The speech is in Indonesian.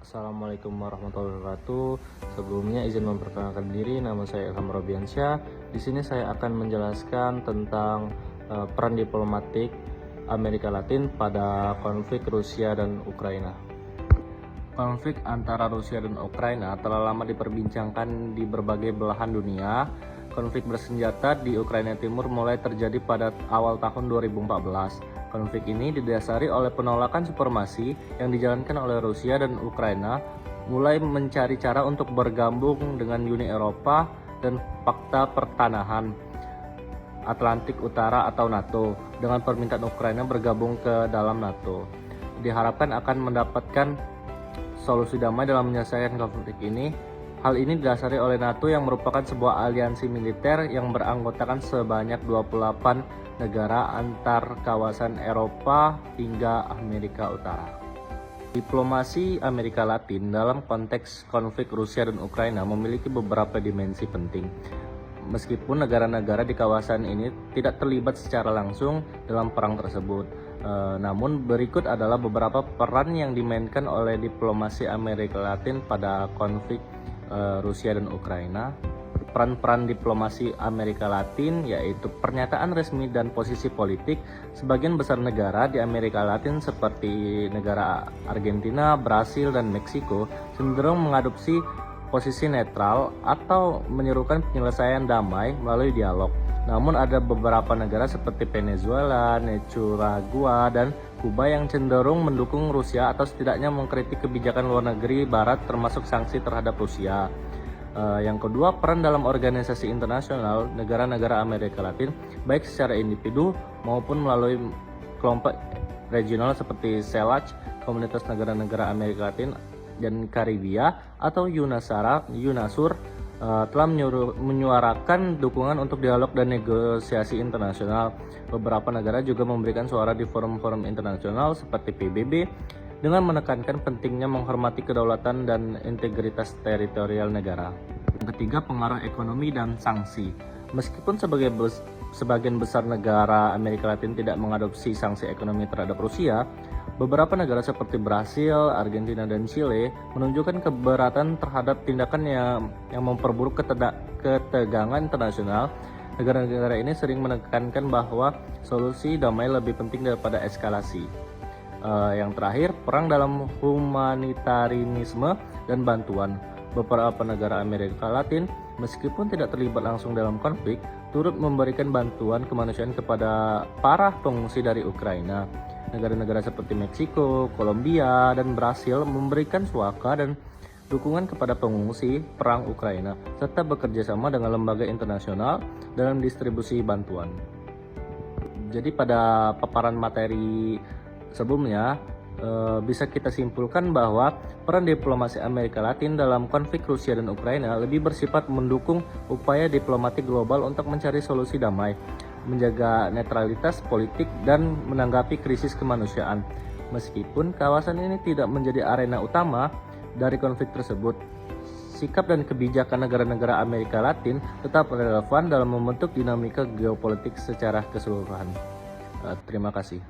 Assalamualaikum warahmatullahi wabarakatuh. Sebelumnya izin memperkenalkan diri, nama saya Ilham Robiansyah. Di sini saya akan menjelaskan tentang peran diplomatik Amerika Latin pada konflik Rusia dan Ukraina. Konflik antara Rusia dan Ukraina telah lama diperbincangkan di berbagai belahan dunia. Konflik bersenjata di Ukraina Timur mulai terjadi pada awal tahun 2014. Konflik ini didasari oleh penolakan supremasi yang dijalankan oleh Rusia dan Ukraina, mulai mencari cara untuk bergabung dengan Uni Eropa dan Pakta Pertahanan Atlantik Utara atau NATO, dengan permintaan Ukraina bergabung ke dalam NATO. Diharapkan akan mendapatkan solusi damai dalam menyelesaikan konflik ini. Hal ini didasari oleh NATO yang merupakan sebuah aliansi militer yang beranggotakan sebanyak 28 negara antar kawasan Eropa hingga Amerika Utara. Diplomasi Amerika Latin dalam konteks konflik Rusia dan Ukraina memiliki beberapa dimensi penting. Meskipun negara-negara di kawasan ini tidak terlibat secara langsung dalam perang tersebut, namun berikut adalah beberapa peran yang dimainkan oleh diplomasi Amerika Latin pada konflik Rusia dan Ukraina. Peran-peran diplomasi Amerika Latin yaitu pernyataan resmi dan posisi politik. Sebagian besar negara di Amerika Latin seperti negara Argentina, Brasil, dan Meksiko cenderung mengadopsi posisi netral atau menyerukan penyelesaian damai melalui dialog. Namun ada beberapa negara seperti Venezuela, Nicaragua, dan Kuba yang cenderung mendukung Rusia atau setidaknya mengkritik kebijakan luar negeri Barat termasuk sanksi terhadap Rusia. Yang kedua, peran dalam organisasi internasional negara-negara Amerika Latin, baik secara individu maupun melalui kelompok regional seperti CELAC, Komunitas Negara-Negara Amerika Latin dan Karibia atau UNASUR, telah menyuarakan dukungan untuk dialog dan negosiasi internasional. Beberapa negara juga memberikan suara di forum-forum internasional seperti PBB dengan menekankan pentingnya menghormati kedaulatan dan integritas teritorial negara. Yang ketiga, pengaruh ekonomi dan sanksi. Meskipun sebagian besar negara Amerika Latin tidak mengadopsi sanksi ekonomi terhadap Rusia, beberapa negara seperti Brasil, Argentina, dan Chile menunjukkan keberatan terhadap tindakan yang memperburuk ketegangan internasional. Negara-negara ini sering menekankan bahwa solusi damai lebih penting daripada eskalasi. Yang terakhir, perang dalam humanitarianisme dan bantuan. Beberapa negara Amerika Latin, meskipun tidak terlibat langsung dalam konflik, turut memberikan bantuan kemanusiaan kepada para pengungsi dari Ukraina. Negara-negara seperti Meksiko, Kolombia, dan Brasil memberikan suaka dan dukungan kepada pengungsi perang Ukraina, serta bekerja sama dengan lembaga internasional dalam distribusi bantuan. Jadi pada paparan materi sebelumnya, bisa kita simpulkan bahwa peran diplomasi Amerika Latin dalam konflik Rusia dan Ukraina lebih bersifat mendukung upaya diplomatik global untuk mencari solusi damai, menjaga netralitas politik, dan menanggapi krisis kemanusiaan. Meskipun kawasan ini tidak menjadi arena utama dari konflik tersebut, sikap dan kebijakan negara-negara Amerika Latin tetap relevan dalam membentuk dinamika geopolitik secara keseluruhan. Terima kasih.